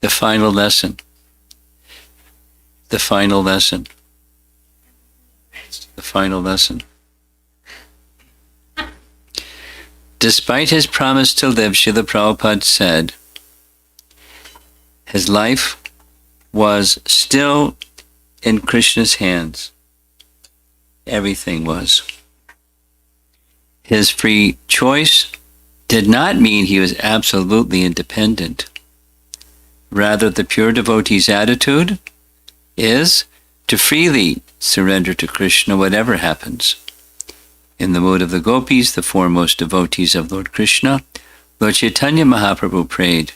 The final lesson. The final lesson. The final lesson. Despite his promise to live, Srila Prabhupada said, his life was still in Krishna's hands. Everything was. His free choice did not mean he was absolutely independent. Rather, the pure devotee's attitude is to freely surrender to Krishna whatever happens. In the mood of the gopis, the foremost devotees of Lord Krishna, Lord Chaitanya Mahaprabhu prayed,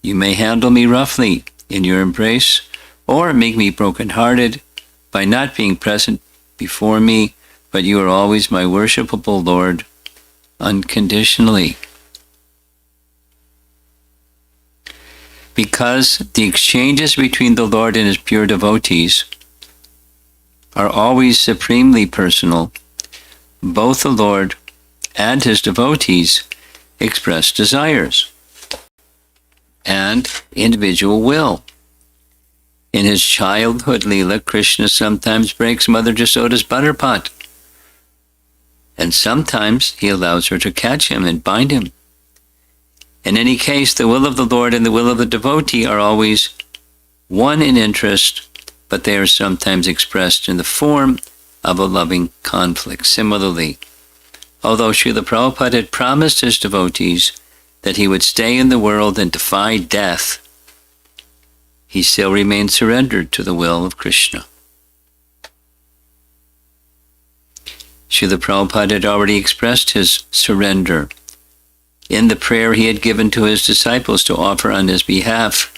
"You may handle me roughly in your embrace, or make me broken-hearted by not being present before me, but you are always my worshipable Lord, unconditionally." Because the exchanges between the Lord and his pure devotees are always supremely personal, both the Lord and his devotees express desires and individual will. In his childhood Leela, Krishna sometimes breaks Mother Jasoda's butter pot, and sometimes he allows her to catch him and bind him. In any case, the will of the Lord and the will of the devotee are always one in interest, but they are sometimes expressed in the form of a loving conflict. Similarly, although Srila Prabhupada had promised his devotees that he would stay in the world and defy death, he still remained surrendered to the will of Krishna. Srila Prabhupada had already expressed his surrender in the prayer he had given to his disciples to offer on his behalf.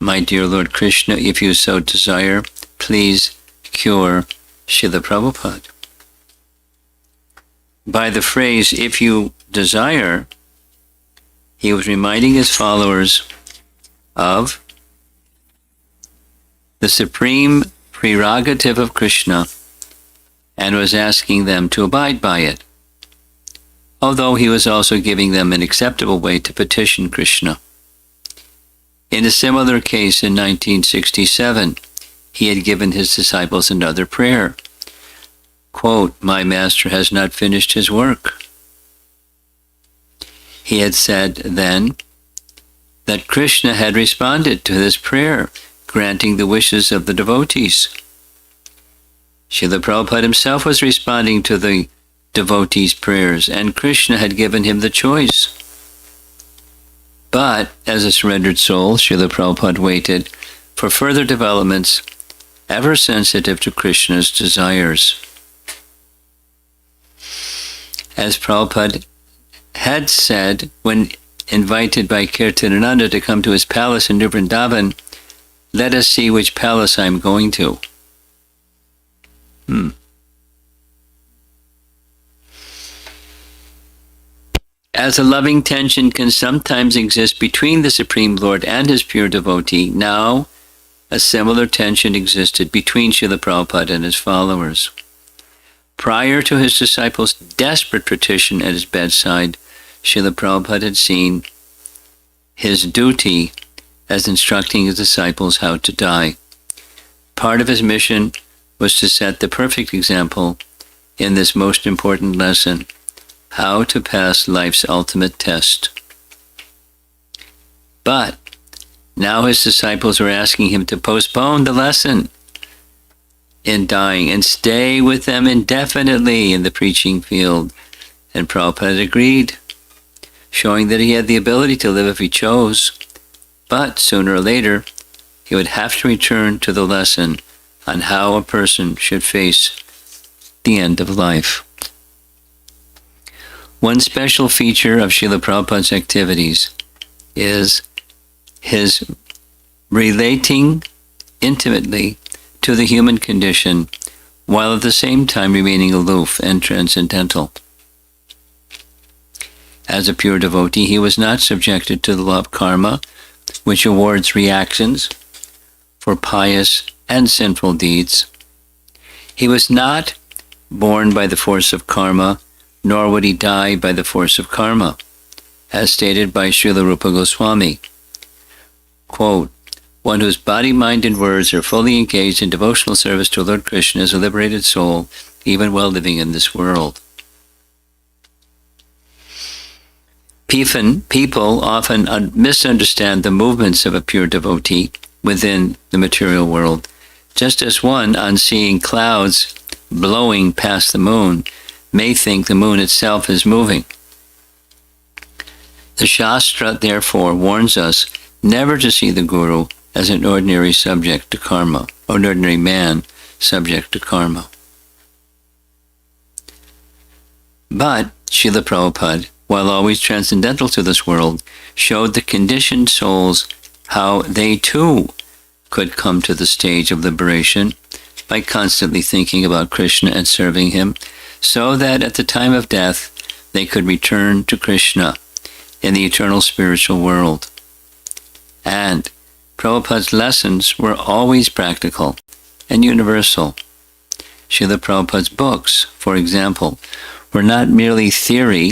"My dear Lord Krishna, if you so desire, please cure Srila Prabhupada." By the phrase, "if you desire," he was reminding his followers of the supreme prerogative of Krishna and was asking them to abide by it, although he was also giving them an acceptable way to petition Krishna. In a similar case in 1967, he had given his disciples another prayer. Quote, "My master has not finished his work." He had said then that Krishna had responded to this prayer, granting the wishes of the devotees. Srila Prabhupada himself was responding to the devotees' prayers, and Krishna had given him the choice. But, as a surrendered soul, Srila Prabhupada waited for further developments, ever sensitive to Krishna's desires. As Prabhupada had said when invited by Kirtanananda to come to his palace in New Vrindavan, "Let us see which palace I am going to." As a loving tension can sometimes exist between the Supreme Lord and his pure devotee, now a similar tension existed between Srila Prabhupada and his followers. Prior to his disciples' desperate petition at his bedside, Srila Prabhupada had seen his duty as instructing his disciples how to die. Part of his mission was to set the perfect example in this most important lesson, how to pass life's ultimate test. But now his disciples were asking him to postpone the lesson in dying and stay with them indefinitely in the preaching field. And Prabhupada agreed, showing that he had the ability to live if he chose, but sooner or later he would have to return to the lesson on how a person should face the end of life. One special feature of Srila Prabhupada's activities is his relating intimately to the human condition while at the same time remaining aloof and transcendental. As a pure devotee, he was not subjected to the law of karma, which awards reactions for pious and sinful deeds. He was not born by the force of karma, nor would he die by the force of karma. as stated by Srila Rupa Goswami. Quote, one whose body, mind, and words are fully engaged in devotional service to Lord Krishna is a liberated soul, even while living in this world. People often misunderstand the movements of a pure devotee within the material world, just as one, on seeing clouds blowing past the moon, may think the moon itself is moving. The Shastra, therefore, warns us never to see the Guru as an ordinary subject to karma, or an ordinary man subject to karma. But Srila Prabhupada, while always transcendental to this world, showed the conditioned souls how they too could come to the stage of liberation by constantly thinking about Krishna and serving him, so that at the time of death they could return to Krishna in the eternal spiritual world. And Prabhupada's lessons were always practical and universal. Srila Prabhupada's books, for example, were not merely theory,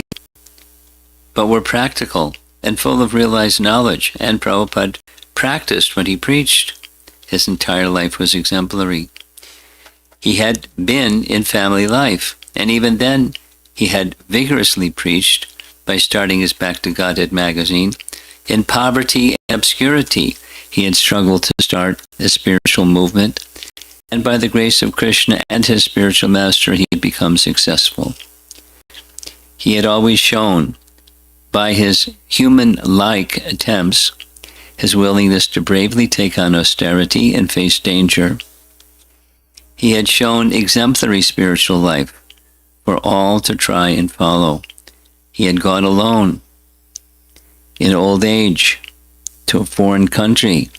but were practical and full of realized knowledge, and Prabhupada practiced what he preached. His entire life was exemplary. He had been in family life, and even then he had vigorously preached by starting his Back to Godhead magazine. In poverty and obscurity, he had struggled to start a spiritual movement, and by the grace of Krishna and his spiritual master, he had become successful. He had always shown, by his human-like attempts, his willingness to bravely take on austerity and face danger. He had shown exemplary spiritual life for all to try and follow. He had gone alone in old age to a foreign country,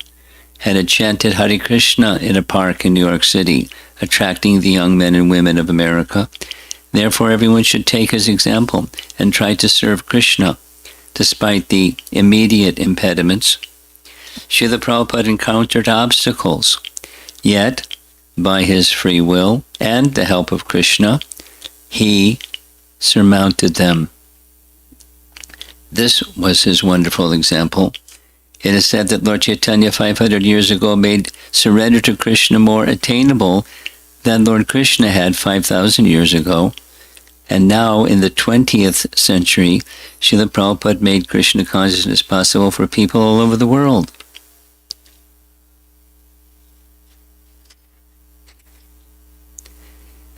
had chanted Hare Krishna in a park in New York City, attracting the young men and women of America. Therefore, everyone should take his example and try to serve Krishna, despite the immediate impediments. Srila Prabhupada encountered obstacles, yet, by his free will and the help of Krishna, he surmounted them. This was his wonderful example. It is said that Lord Chaitanya 500 years ago made surrender to Krishna more attainable than Lord Krishna had 5,000 years ago. And now, in the 20th century, Srila Prabhupada made Krishna consciousness possible for people all over the world.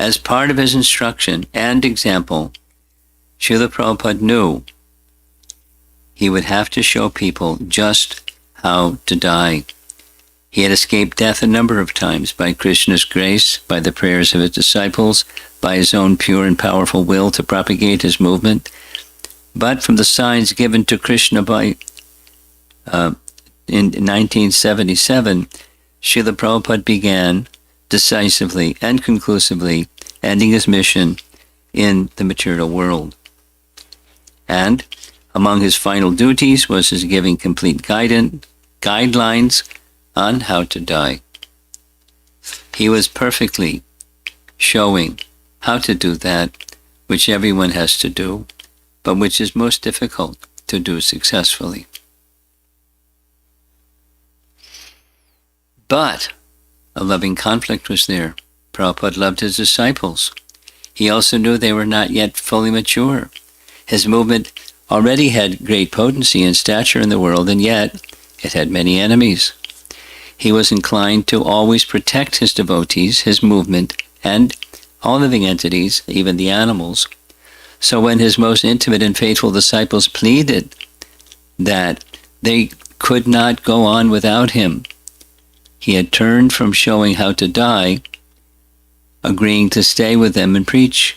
As part of his instruction and example, Srila Prabhupada knew he would have to show people just how to die. He had escaped death a number of times by Krishna's grace, by the prayers of his disciples, by his own pure and powerful will to propagate his movement. But from the signs given to Krishna in 1977, Srila Prabhupada began decisively and conclusively ending his mission in the material world. And among his final duties was his giving complete guidelines on how to die. He was perfectly showing how to do that which everyone has to do, but which is most difficult to do successfully. But a loving conflict was there. Prabhupada loved his disciples. He also knew they were not yet fully mature. His movement already had great potency and stature in the world, and yet it had many enemies. He was inclined to always protect his devotees, his movement, and all living entities, even the animals. So when his most intimate and faithful disciples pleaded that they could not go on without him, he had turned from showing how to die, agreeing to stay with them and preach.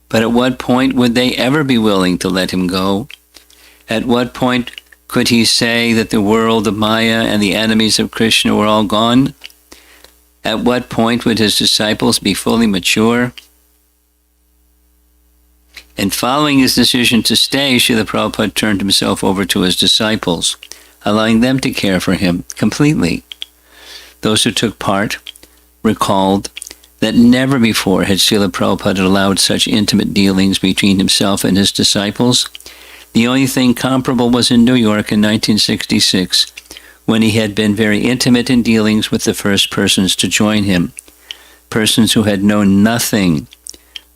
But at what point would they ever be willing to let him go? At what point could he say that the world of Maya and the enemies of Krishna were all gone? At what point would his disciples be fully mature? In following his decision to stay, Srila Prabhupada turned himself over to his disciples, allowing them to care for him completely. Those who took part recalled that never before had Srila Prabhupada allowed such intimate dealings between himself and his disciples. The only thing comparable was in New York in 1966, when he had been very intimate in dealings with the first persons to join him, persons who had known nothing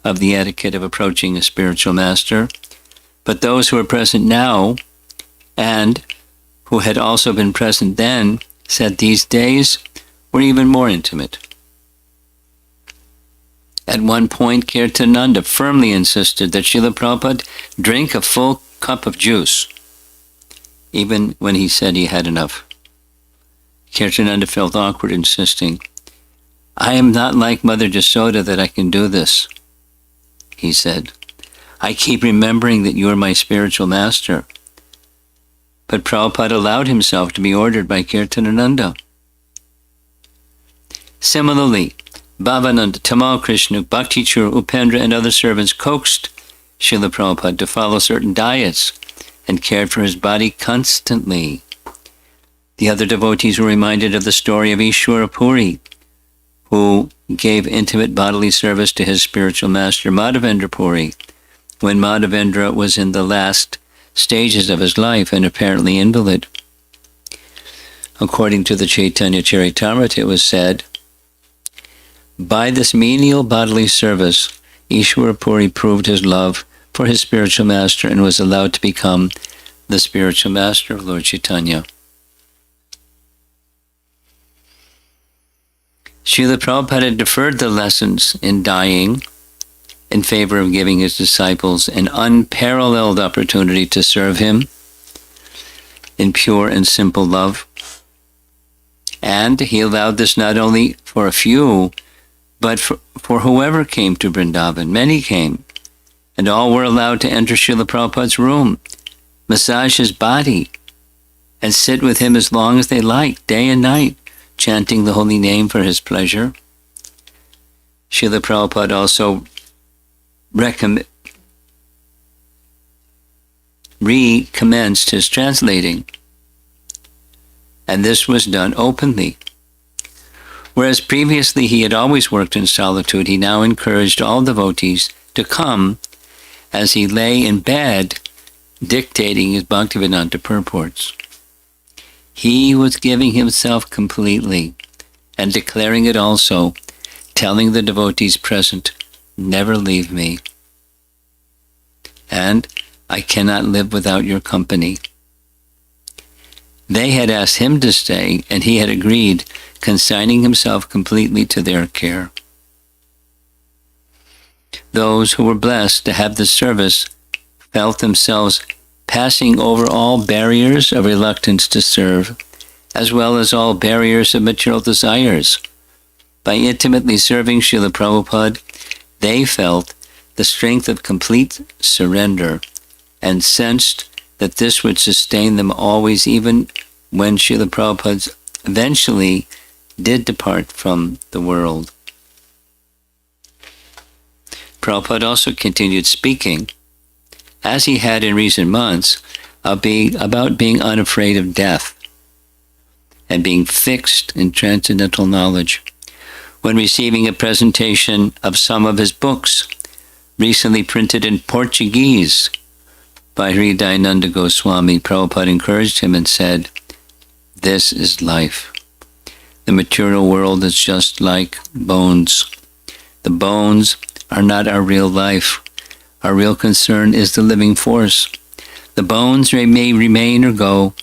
of the etiquette of approaching a spiritual master, but those who are present now and who had also been present then said these days were even more intimate. At one point, Kirtananda firmly insisted that Srila Prabhupada drink a full cup of juice, even when he said he had enough. Kirtananda felt awkward, insisting, "I am not like Mother Jasoda that I can do this," he said. "I keep remembering that you are my spiritual master." But Prabhupada allowed himself to be ordered by Kirtananda. Similarly, Bhavananda, Tamal Krishna, Bhakti Chur, Upendra, and other servants coaxed Srila Prabhupada to follow certain diets and cared for his body constantly. The other devotees were reminded of the story of Ishwara Puri, who gave intimate bodily service to his spiritual master Madhavendra Puri, when Madhavendra was in the last stages of his life and apparently invalid. According to the Chaitanya Charitamrita, it was said, by this menial bodily service, Ishwara Puri proved his love for his spiritual master and was allowed to become the spiritual master of Lord Chaitanya. Srila Prabhupada deferred the lessons in dying in favor of giving his disciples an unparalleled opportunity to serve him in pure and simple love. And he allowed this not only for a few, but for whoever came to Vrindavan. Many came, and all were allowed to enter Srila Prabhupada's room, massage his body, and sit with him as long as they liked, day and night, chanting the holy name for his pleasure. Srila Prabhupada also recommenced his translating, and this was done openly. Whereas previously he had always worked in solitude, he now encouraged all devotees to come as he lay in bed dictating his Bhaktivedanta purports. He was giving himself completely and declaring it also, telling the devotees present, "Never leave me, and I cannot live without your company." They had asked him to stay, and he had agreed, consigning himself completely to their care. Those who were blessed to have this service felt themselves passing over all barriers of reluctance to serve, as well as all barriers of material desires. By intimately serving Srila Prabhupada, they felt the strength of complete surrender and sensed that this would sustain them always, even when Srila Prabhupada eventually did depart from the world. Prabhupada also continued speaking, as he had in recent months, about being unafraid of death and being fixed in transcendental knowledge. When receiving a presentation of some of his books, recently printed in Portuguese by Hridayananda Goswami, Prabhupada encouraged him and said, "This is life. The material world is just like bones. The bones are not our real life. Our real concern is the living force. The bones may remain or go.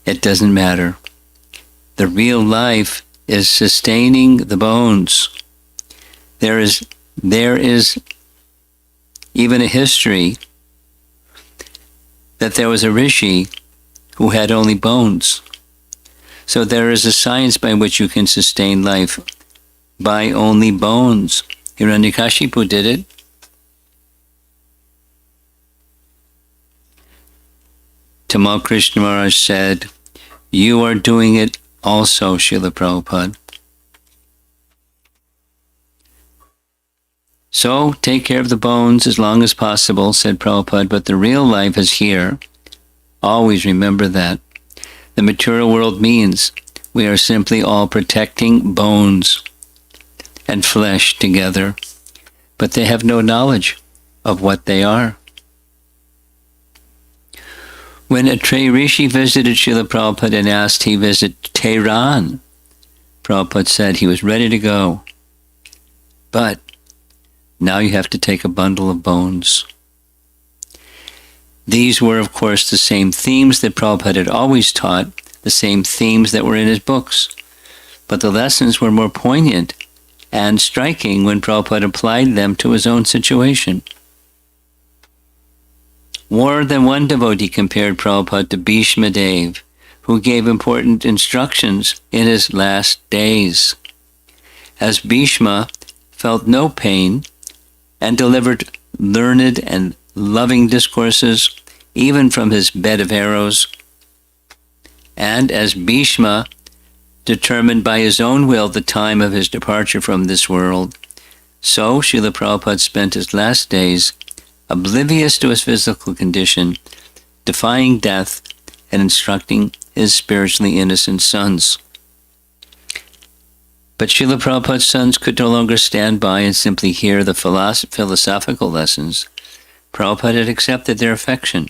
It doesn't matter. The real life is sustaining the bones." There is even a history that there was a rishi who had only bones. So there is a science by which you can sustain life by only bones. Hiranyakashipu did it. Tamal Krishna Maharaj said, "You are doing it also, Srila Prabhupada." So, take care of the bones as long as possible, said Prabhupada, but the real life is here. Always remember that. The material world means we are simply all protecting bones and flesh together, but they have no knowledge of what they are. When a Trey Rishi visited Srila Prabhupada and asked he visit Tehran, Prabhupada said he was ready to go. But now you have to take a bundle of bones. These were, of course, the same themes that Prabhupada had always taught, the same themes that were in his books. But the lessons were more poignant and striking when Prabhupada applied them to his own situation. More than one devotee compared Prabhupada to Bhishma Dev, who gave important instructions in his last days. As Bhishma felt no pain and delivered learned and loving discourses, even from his bed of arrows, and as Bhishma determined by his own will the time of his departure from this world, so Srila Prabhupada spent his last days oblivious to his physical condition, defying death and instructing his spiritually innocent sons. But Srila Prabhupada's sons could no longer stand by and simply hear the philosophical lessons. Prabhupada had accepted their affection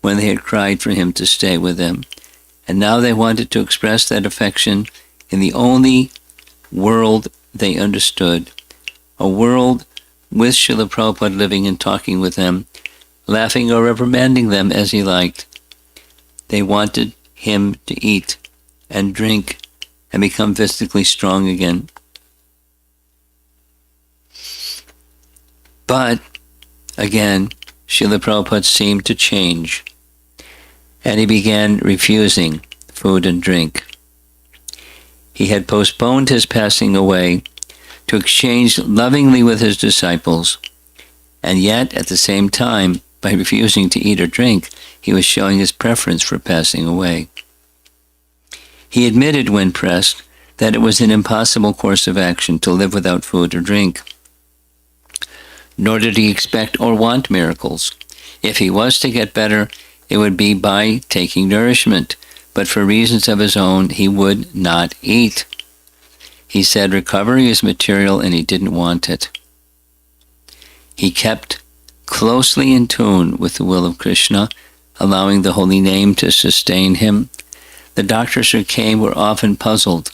when they had cried for him to stay with them, and now they wanted to express that affection in the only world they understood, a world with Srila Prabhupada living and talking with them, laughing or reprimanding them as he liked. They wanted him to eat and drink and become physically strong again. But, again, Srila Prabhupada seemed to change, and he began refusing food and drink. He had postponed his passing away to exchange lovingly with his disciples, and yet, at the same time, by refusing to eat or drink, he was showing his preference for passing away. He admitted when pressed that it was an impossible course of action to live without food or drink. Nor did he expect or want miracles. If he was to get better, it would be by taking nourishment, but for reasons of his own, he would not eat. He said recovery is material and he didn't want it. He kept closely in tune with the will of Krishna, allowing the holy name to sustain him. The doctors who came were often puzzled,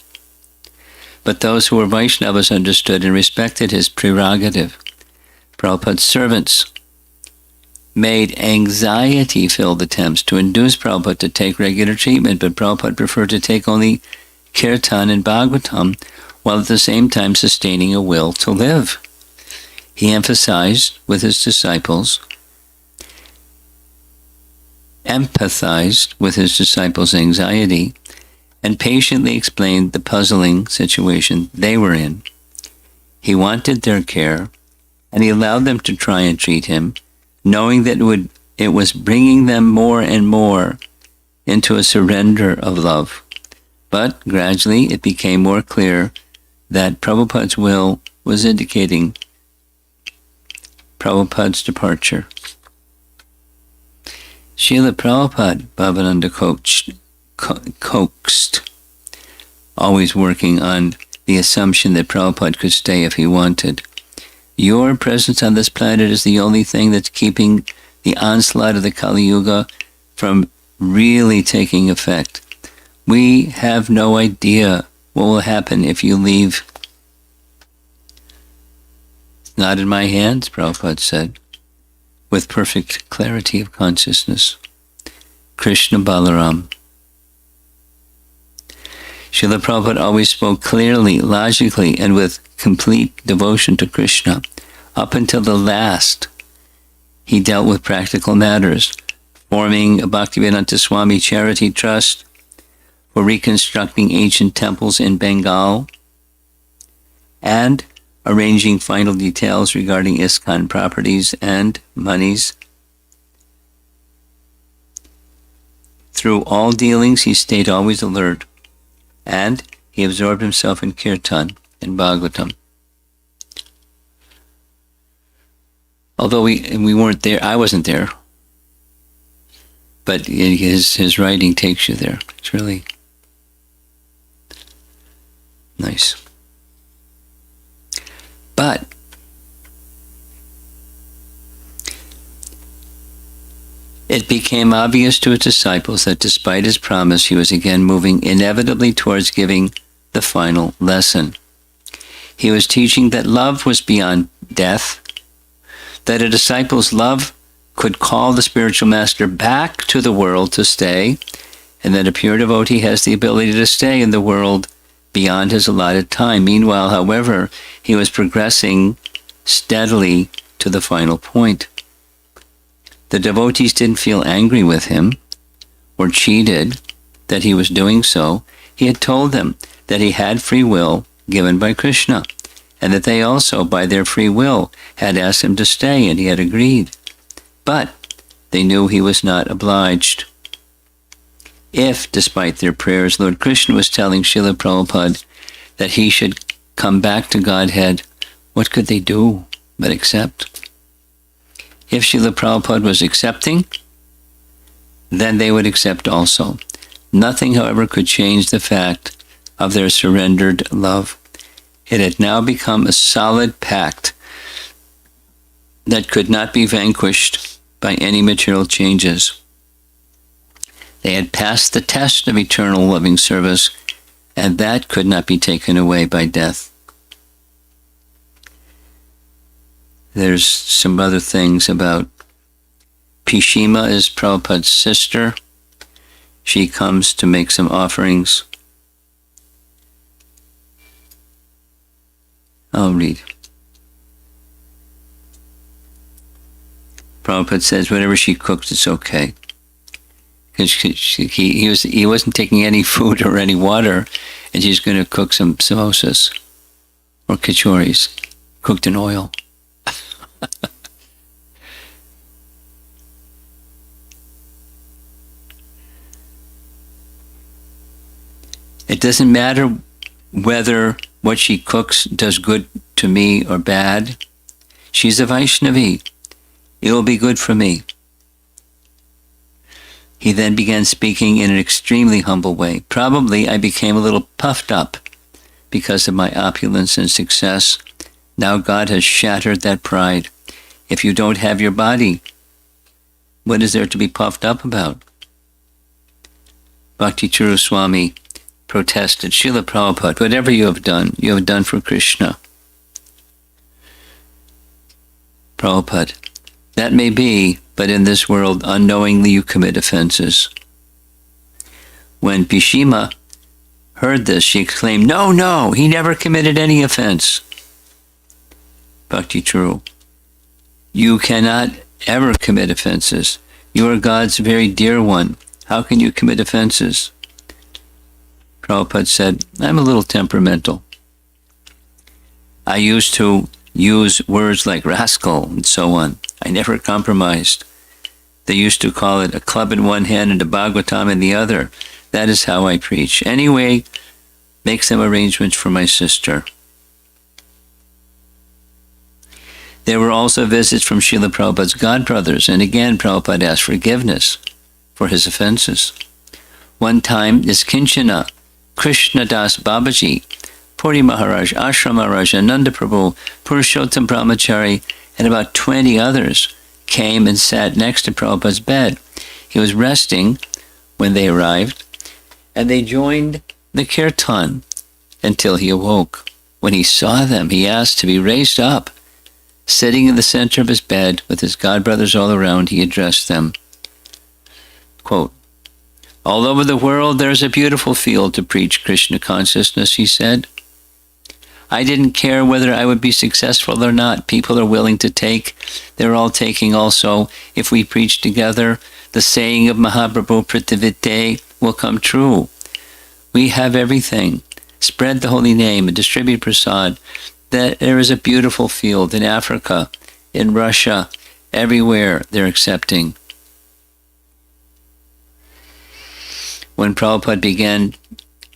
but those who were Vaishnavas understood and respected his prerogative. Prabhupada's servants made anxiety-filled attempts to induce Prabhupada to take regular treatment, but Prabhupada preferred to take only kirtan and bhagavatam, while at the same time sustaining a will to live. He empathized with his disciples' anxiety, and patiently explained the puzzling situation they were in. He wanted their care, and he allowed them to try and treat him, knowing that it was bringing them more and more into a surrender of love. But gradually it became more clear that Prabhupada's will was indicating Prabhupada's departure. Srila Prabhupada, Bhavananda coaxed, always working on the assumption that Prabhupada could stay if he wanted. Your presence on this planet is the only thing that's keeping the onslaught of the Kali Yuga from really taking effect. We have no idea what will happen if you leave. It's not in my hands, Prabhupada said, with perfect clarity of consciousness. Krishna Balaram. Srila Prabhupada always spoke clearly, logically, and with complete devotion to Krishna. Up until the last, he dealt with practical matters, forming a Bhaktivedanta Swami Charity Trust for reconstructing ancient temples in Bengal, and arranging final details regarding ISKCON properties and monies. Through all dealings, he stayed always alert, and he absorbed himself in Kirtan and Bhagavatam. Although we weren't there, I wasn't there, but his writing takes you there. It's really nice. But It became obvious to his disciples that despite his promise, he was again moving inevitably towards giving the final lesson. He was teaching that love was beyond death, that a disciple's love could call the spiritual master back to the world to stay, and that a pure devotee has the ability to stay in the world beyond his allotted time. Meanwhile, however, he was progressing steadily to the final point. The devotees didn't feel angry with him or cheated that he was doing so. He had told them that he had free will given by Krishna, and that they also, by their free will, had asked him to stay, and he had agreed. But they knew he was not obliged. If, despite their prayers, Lord Krishna was telling Srila Prabhupada that he should come back to Godhead, what could they do but accept? If Srila Prabhupada was accepting, then they would accept also. Nothing, however, could change the fact of their surrendered love. It had now become a solid pact that could not be vanquished by any material changes. They had passed the test of eternal loving service, and that could not be taken away by death. There's some other things about Pishima is Prabhupada's sister. She comes to make some offerings. I'll read. Prabhupada says whatever she cooks, it's okay. Because he wasn't taking any food or any water, and she's going to cook some samosas or kachoris cooked in oil. It doesn't matter whether what she cooks does good to me or bad. She's a Vaishnavi. It will be good for me. He then began speaking in an extremely humble way. Probably I became a little puffed up because of my opulence and success. Now God has shattered that pride. If you don't have your body, what is there to be puffed up about? Bhakti Churu Swami protested, Srila Prabhupada, whatever you have done for Krishna. Prabhupada, that may be, but in this world unknowingly you commit offenses. When Pishima heard this, she exclaimed, No, he never committed any offense. Bhakti True, you cannot ever commit offenses. You are God's very dear one. How can you commit offenses? Prabhupada said, I'm a little temperamental. I used to use words like rascal and so on. I never compromised. They used to call it a club in one hand and a Bhagavatam in the other. That is how I preach. Anyway, make some arrangements for my sister. There were also visits from Srila Prabhupada's godbrothers, and again Prabhupada asked forgiveness for his offenses. One time, Niskinchana, Krishna Das Babaji, Puri Maharaj, Ashram Maharaj, Ananda Prabhu, Purushottam Brahmachari, and about 20 others came and sat next to Prabhupada's bed. He was resting when they arrived, and they joined the kirtan until he awoke. When he saw them, he asked to be raised up. Sitting in the center of his bed with his godbrothers all around, he addressed them. Quote, all over the world there is a beautiful field to preach Krishna consciousness, he said. I didn't care whether I would be successful or not. People are willing to take. They're all taking also. If we preach together, the saying of Mahaprabhu Prithavite will come true. We have everything. Spread the holy name and distribute prasad. That there is a beautiful field in Africa, in Russia, everywhere they're accepting. When Prabhupada began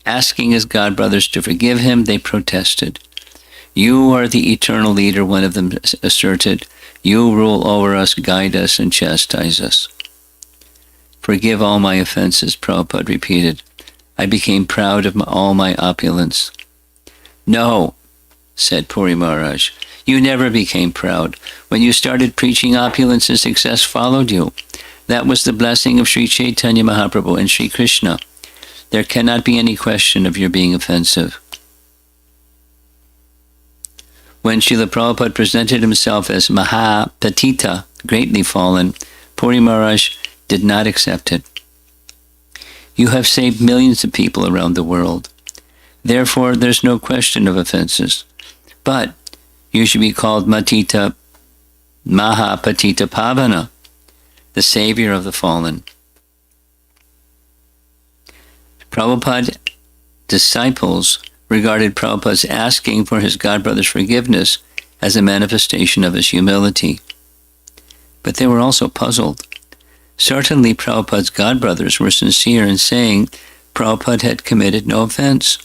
asking his godbrothers to forgive him, they protested. You are the eternal leader, one of them asserted. You rule over us, guide us, and chastise us. Forgive all my offenses, Prabhupada repeated. I became proud of all my opulence. No, said Puri Maharaj, you never became proud. When you started preaching, opulence and success followed you. That was the blessing of Sri Chaitanya Mahaprabhu and Sri Krishna. There cannot be any question of your being offensive. When Srila Prabhupada presented himself as Mahapatita, greatly fallen, Puri Maharaj did not accept it. You have saved millions of people around the world. Therefore, there's no question of offenses. But you should be called Matita, Mahapatita Pavana, the savior of the fallen. Prabhupada disciples regarded Prabhupada's asking for his godbrother's forgiveness as a manifestation of his humility. But they were also puzzled. Certainly Prabhupada's godbrothers were sincere in saying Prabhupada had committed no offense.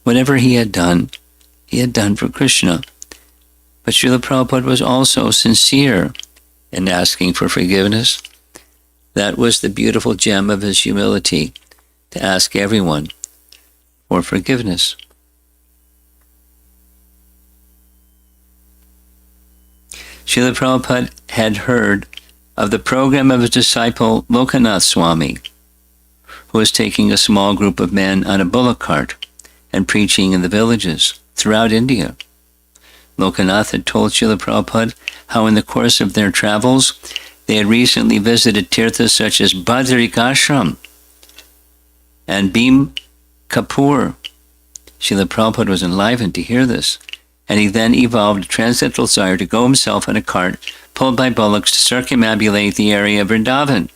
Whatever he had done for Krishna. But Srila Prabhupada was also sincere in asking for forgiveness. That was the beautiful gem of his humility, to ask everyone for forgiveness. Srila Prabhupada had heard of the program of his disciple Lokanath Swami, who was taking a small group of men on a bullock cart and preaching in the villages throughout India. Lokanath had told Srila Prabhupada how in the course of their travels they had recently visited tirthas such as Badrik Ashram and Bhim Kapur. Srila Prabhupada was enlivened to hear this, and he then evolved a transcendental desire to go himself in a cart pulled by bullocks to circumambulate the area of Vrindavan.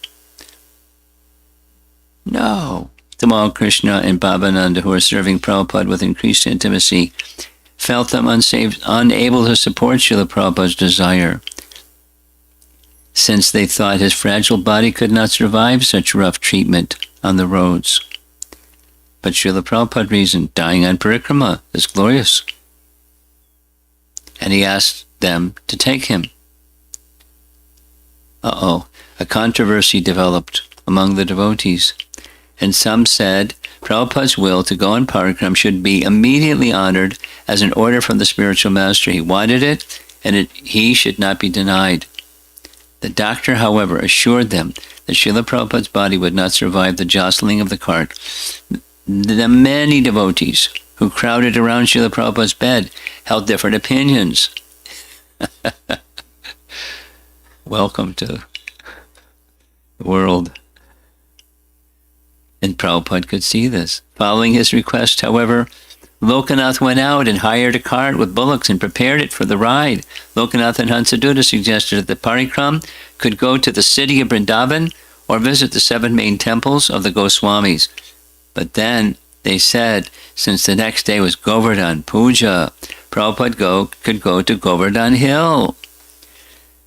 No. Tamal Krishna and Bhavananda, who were serving Prabhupada with increased intimacy, felt them unable to support Srila Prabhupada's desire, since they thought his fragile body could not survive such rough treatment on the roads. But Srila Prabhupada reasoned, dying on parikrama is glorious. And he asked them to take him. A controversy developed among the devotees, and some said Prabhupada's will to go on parikrama should be immediately honored as an order from the spiritual master. He wanted it, and he should not be denied. The doctor, however, assured them that Srila Prabhupada's body would not survive the jostling of the cart. The many devotees who crowded around Srila Prabhupada's bed held different opinions. Welcome to the world. And Prabhupada could see this. Following his request, however, Lokanath went out and hired a cart with bullocks and prepared it for the ride. Lokanath and Hansadutta suggested that the parikram could go to the city of Vrindavan or visit the 7 main temples of the Goswamis. But then they said, since the next day was Govardhan Puja, Prabhupada could go to Govardhan Hill.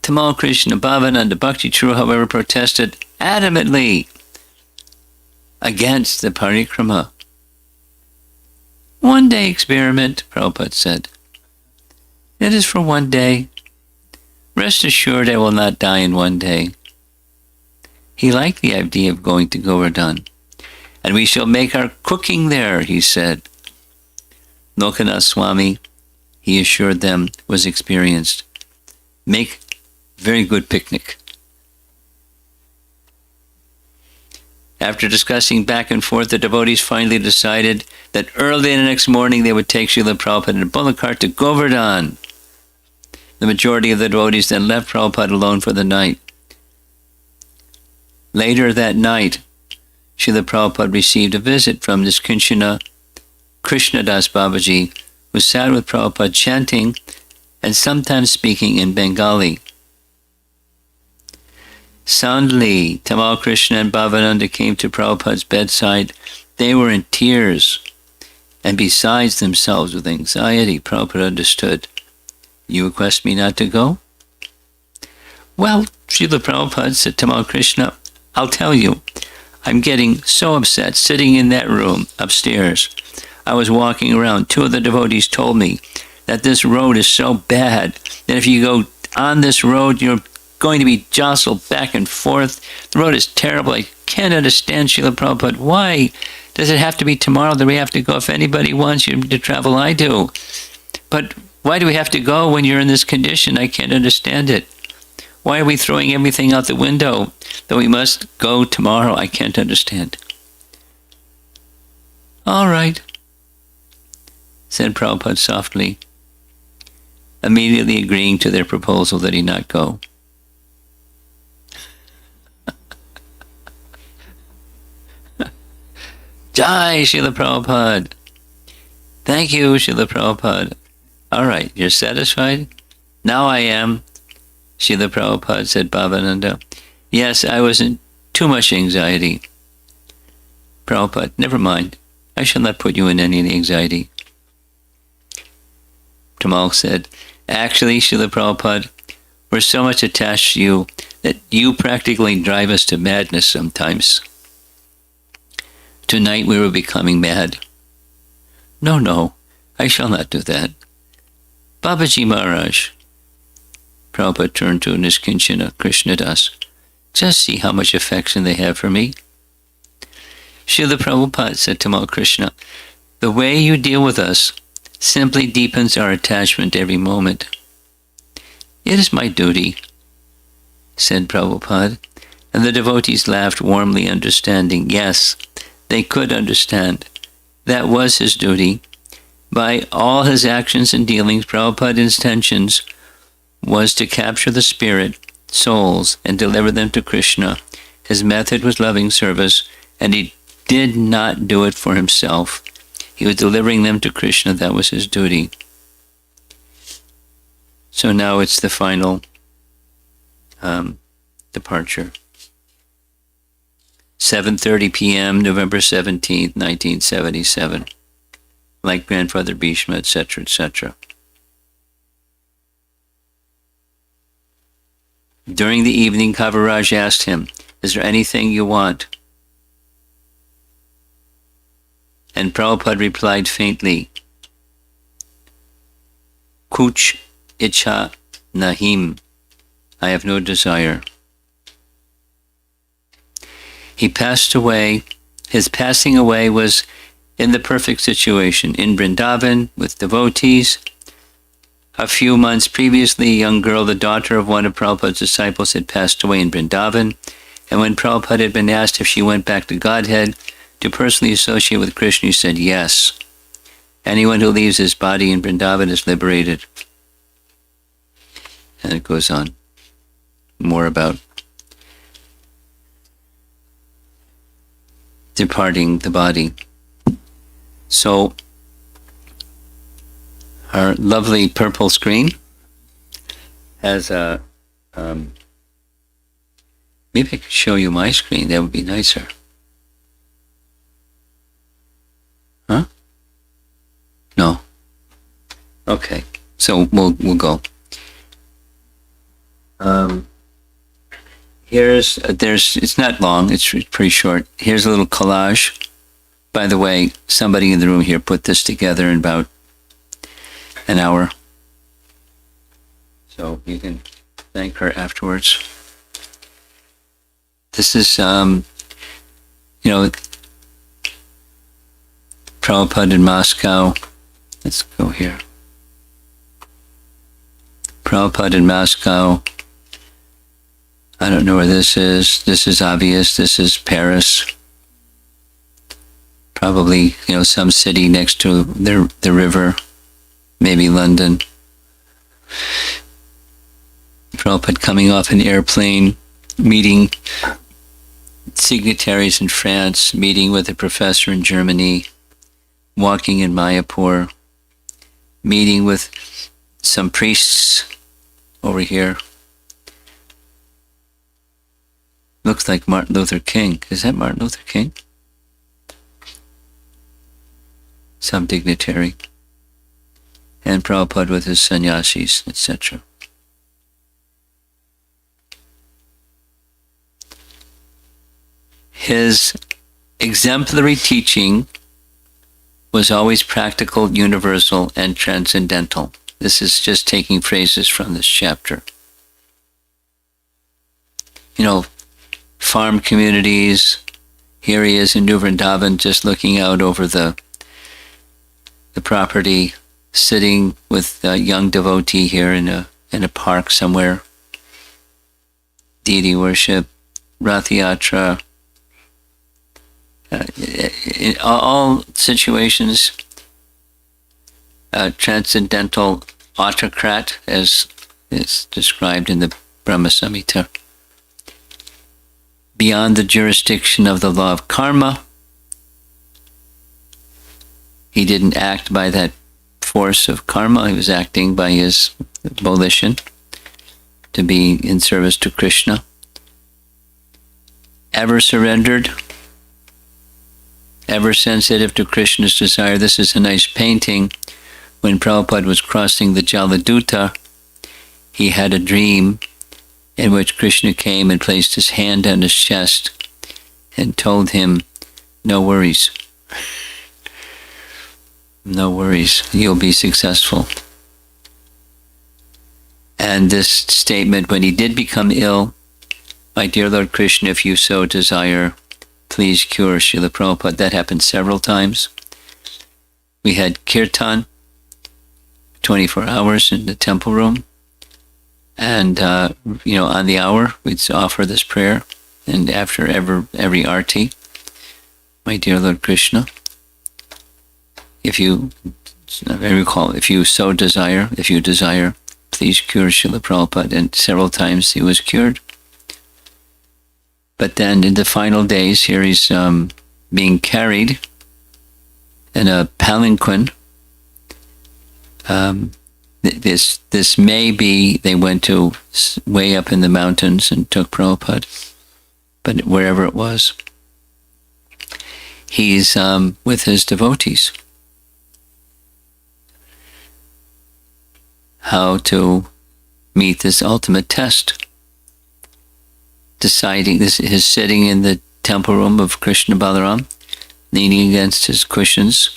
Tamal Krishna Bhavananda Bhakti True, however, protested adamantly against the parikrama. One-day experiment, Prabhupada said. It is for one day. Rest assured I will not die in one day. He liked the idea of going to Govardhan. And we shall make our cooking there, he said. Lokanath Swami, he assured them, was experienced. Make very good picnic. After discussing back and forth, the devotees finally decided that early the next morning they would take Srila Prabhupada in a bullock cart to Govardhan. The majority of the devotees then left Prabhupada alone for the night. Later that night, Srila Prabhupada received a visit from this Krishnadas Babaji, who sat with Prabhupada chanting and sometimes speaking in Bengali. Suddenly, Tamal Krishna and Bhavananda came to Prabhupada's bedside. They were in tears and besides themselves with anxiety. Prabhupada understood. You request me not to go? Well, Srila Prabhupada said, Tamal Krishna, I'll tell you, I'm getting so upset sitting in that room upstairs. I was walking around. 2 of the devotees told me that this road is so bad that if you go on this road, you're going to be jostled back and forth. The road is terrible. I can't understand, Srila Prabhupada. Why does it have to be tomorrow that we have to go? If anybody wants you to travel, I do. But why do we have to go when you're in this condition? I can't understand it. Why are we throwing everything out the window that we must go tomorrow? I can't understand. All right, said Prabhupada softly, immediately agreeing to their proposal that he not go. Jai, Srila Prabhupada. Thank you, Srila Prabhupada. All right, you're satisfied? Now I am, Srila Prabhupada, said Bhavananda. Yes, I was in too much anxiety. Prabhupada, never mind. I shall not put you in any anxiety. Tamal said, actually, Srila Prabhupada, we're so much attached to you that you practically drive us to madness sometimes. Tonight we were becoming mad. No, I shall not do that. Babaji Maharaj, Prabhupada turned to Niskinchana Krishnadas, just see how much affection they have for me. Srila Prabhupada said to Tamal Krishna, the way you deal with us simply deepens our attachment every moment. It is my duty, said Prabhupada, and the devotees laughed warmly, understanding. Yes, they could understand. That was his duty. By all his actions and dealings, Prabhupada's intentions was to capture the spirit, souls, and deliver them to Krishna. His method was loving service, and he did not do it for himself. He was delivering them to Krishna. That was his duty. So now it's the final departure. 7:30 p.m., November 17th, 1977. Like Grandfather Bhishma, etc., etc. During the evening, Kaviraj asked him, is there anything you want? And Prabhupada replied faintly, Kuch icha nahim. I have no desire. He passed away. His passing away was in the perfect situation, in Vrindavan, with devotees. A few months previously, a young girl, the daughter of one of Prabhupada's disciples, had passed away in Vrindavan, and when Prabhupada had been asked if she went back to Godhead to personally associate with Krishna, he said yes. Anyone who leaves his body in Vrindavan is liberated. And it goes on more about departing the body. So, our lovely purple screen has a, maybe I could show you my screen, that would be nicer. Huh? No? Okay, so we'll go. It's not long, it's pretty short. Here's a little collage. By the way, somebody in the room here put this together in about an hour. So you can thank her afterwards. This is, Prabhupada in Moscow. Let's go here. Prabhupada in Moscow. I don't know where this is. This is obvious. This is Paris. Probably, some city next to the river. Maybe London. Prabhupada coming off an airplane, meeting signatories in France, meeting with a professor in Germany, walking in Mayapur, meeting with some priests over here. Looks like Martin Luther King. Is that Martin Luther King? Some dignitary. And Prabhupada with his sannyasis, etc. His exemplary teaching was always practical, universal, and transcendental. This is just taking phrases from this chapter. Farm communities. Here he is in New Vrindavan, just looking out over the property, sitting with a young devotee here in a park somewhere. deity worship, Rath Yatra, in all situations, transcendental autocrat, as is described in the Brahma Samhita, beyond the jurisdiction of the law of karma. He didn't act by that force of karma, he was acting by his volition to be in service to Krishna. Ever surrendered, ever sensitive to Krishna's desire. This is a nice painting. When Prabhupada was crossing the Jaladuta, he had a dream in which Krishna came and placed his hand on his chest and told him, "No worries. No worries, you'll be successful." And this statement, when he did become ill, "My dear Lord Krishna, if you so desire, please cure Srila Prabhupada." That happened several times. We had kirtan, 24 hours in the temple room. And, on the hour, we'd offer this prayer. And after every arti, "My dear Lord Krishna, if you so desire, please cure Srila Prabhupada." And several times he was cured. But then in the final days, here he's being carried in a palanquin. This may be they went to way up in the mountains and took Prabhupada, but wherever it was, he's with his devotees. How to meet this ultimate test. Deciding this, his sitting in the temple room of Krishna Balaram, leaning against his cushions,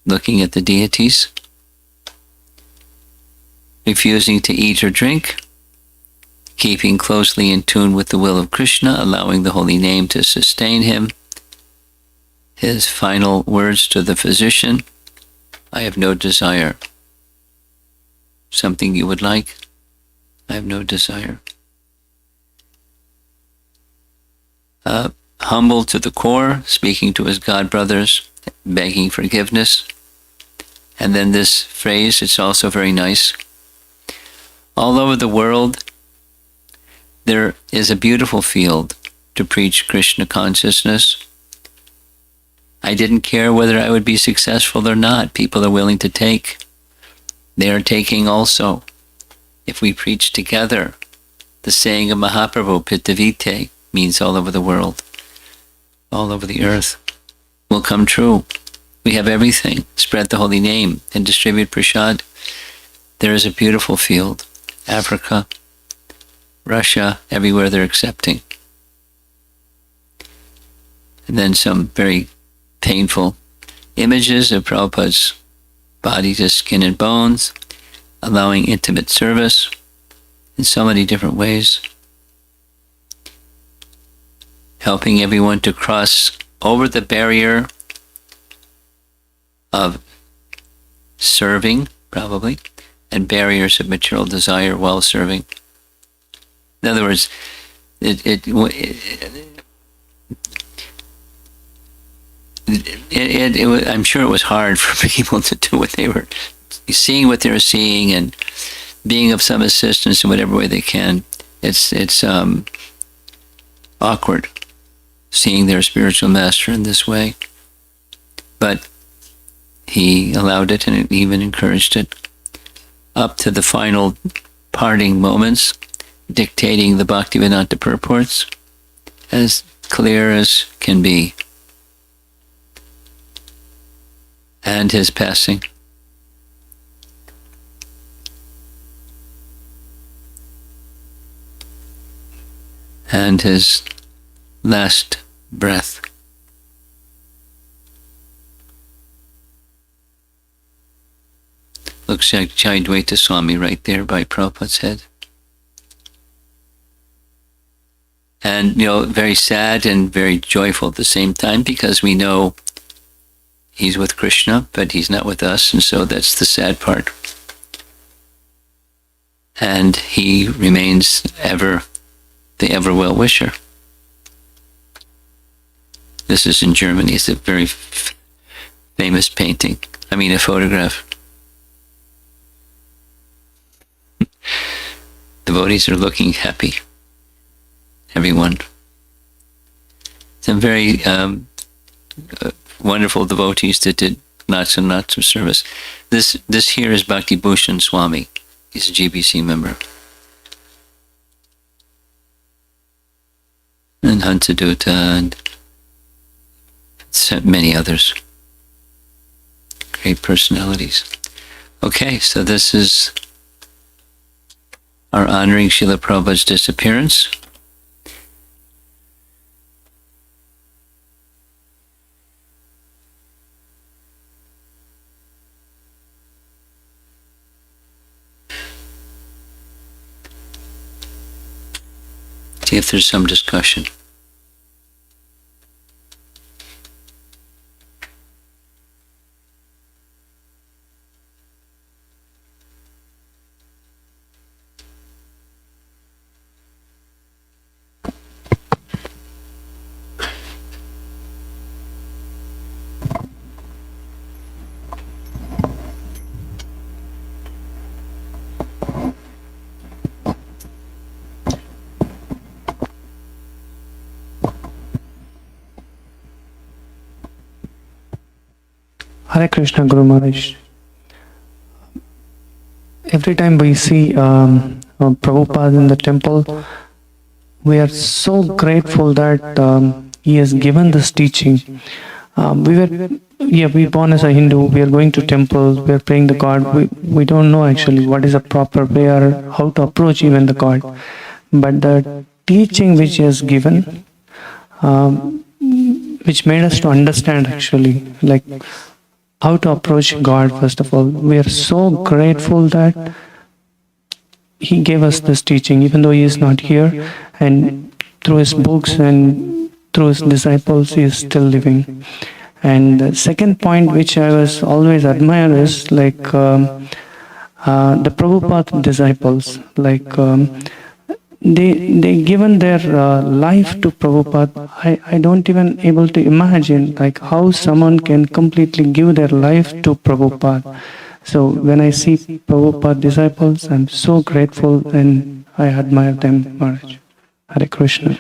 looking at the deities, refusing to eat or drink, keeping closely in tune with the will of Krishna, allowing the holy name to sustain him. His final words to the physician, "I have no desire. Something you would like? I have no desire." Humble to the core, speaking to his god brothers, begging forgiveness. And then this phrase, it's also very nice. All over the world, there is a beautiful field to preach Krishna consciousness. I didn't care whether I would be successful or not. People are willing to take. They are taking also. If we preach together, the saying of Mahaprabhu, Pittavite, means all over the world, all over the earth, will come true. We have everything. Spread the holy name and distribute prasad. There is a beautiful field. Africa, Russia, everywhere they're accepting. And then some very painful images of Prabhupada's body to skin and bones, allowing intimate service in so many different ways, helping everyone to cross over the barrier of serving, probably, and barriers of material desire while serving. In other words, I'm sure it was hard for people to do what they were seeing, and being of some assistance in whatever way they can. It's awkward seeing their spiritual master in this way, but he allowed it and even encouraged it up to the final parting moments, dictating the Bhaktivedanta purports as clear as can be. And his passing. And his last breath. Looks like Chaitanya Swami right there by Prabhupada's head. And, very sad and very joyful at the same time, because we know he's with Krishna, but he's not with us, and so that's the sad part. And he remains ever the ever well-wisher. This is in Germany. It's a very famous painting. I mean, a photograph. Devotees are looking happy. Everyone. Some very wonderful devotees that did lots and lots of service. This here is Bhakti Bhushan Swami. He's a GBC member. And Hansadutta and many others. Great personalities. Okay, so this is our honoring Srila Prabhupada's disappearance. See if there's some discussion. Hare Krishna, Guru Maharaj. Every time we see Prabhupada in the temple, we are so grateful that he has given this teaching. We born as a Hindu, we are going to temples, we are praying the God. We don't know actually what is a proper way or how to approach even the God. But the teaching which he has given, which made us to understand actually, like how to approach God, first of all. We are so grateful that he gave us this teaching, even though he is not here, and through his books and through his disciples, he is still living. And the second point which I was always admire is like the Prabhupada disciples, like they given their life to Prabhupada. I don't even able to imagine like how someone can completely give their life to Prabhupada. So when I see Prabhupada disciples, I'm so grateful and I admire them, Maharaj. Hare Krishna.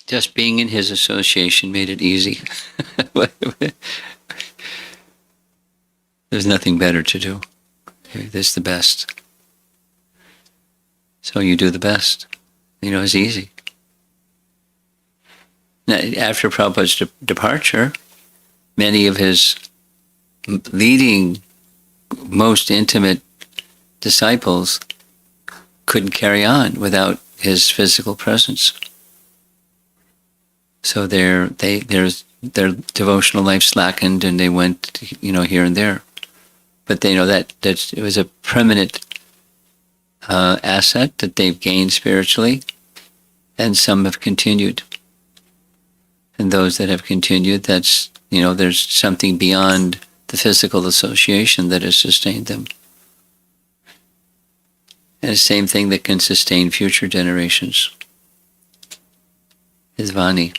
Just being in his association made it easy. There's nothing better to do. This is the best. So you do the best. It's easy. Now, after Prabhupada's departure, many of his leading, most intimate disciples couldn't carry on without his physical presence. So their devotional life slackened, and they went, here and there. But they know that it was a permanent asset that they've gained spiritually, and some have continued. And those that have continued, that's there's something beyond the physical association that has sustained them. And the same thing that can sustain future generations is Vani.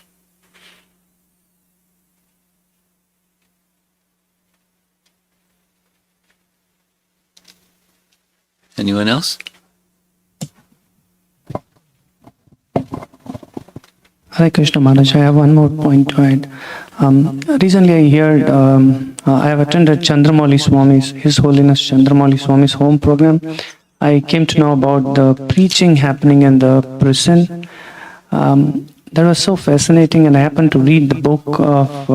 Anyone else? Hare Krishna Maharaj, I have one more point to add. Recently I heard, I have attended Chandramauli Swami's, His Holiness Chandramauli Swami's home program. I came to know about the preaching happening in the prison. That was so fascinating, and I happened to read the book of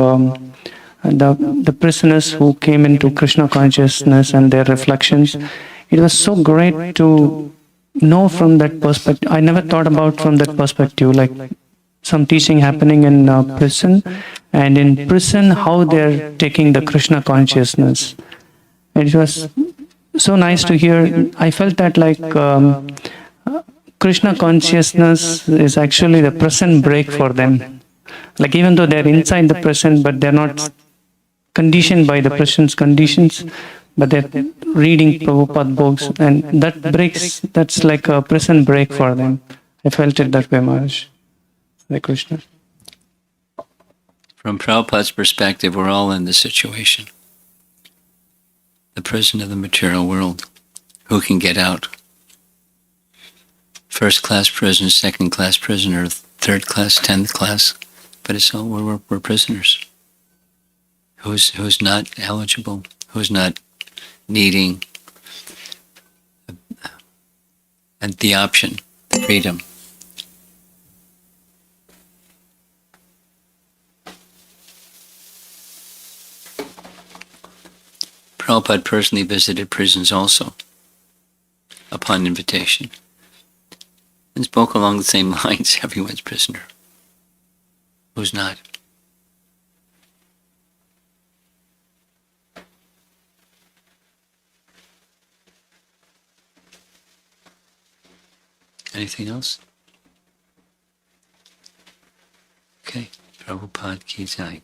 the prisoners who came into Krishna consciousness and their reflections. It was so great to know from that perspective. I never thought about from that perspective, like some teaching happening in prison, and in prison how they're taking the Krishna consciousness. It was so nice to hear. I felt that like Krishna consciousness is actually the present break for them. Like even though they're inside the present, but they're not conditioned by the present's conditions, but they're reading Prabhupada books, and that breaks, that's like a present break for them. I felt it that way, Maharaj. Hare Krishna. From Prabhupada's perspective, we're all in this situation. The prison of the material world. Who can get out? First class prison, second class prisoner, third class, 10th class. But it's all, we're prisoners. Who's not eligible? Who's not needing and the option, freedom? Prabhupada personally visited prisons also, upon invitation, and spoke along the same lines. Everyone's prisoner. Who's not? Anything else? Okay. Prabhupada ki jai.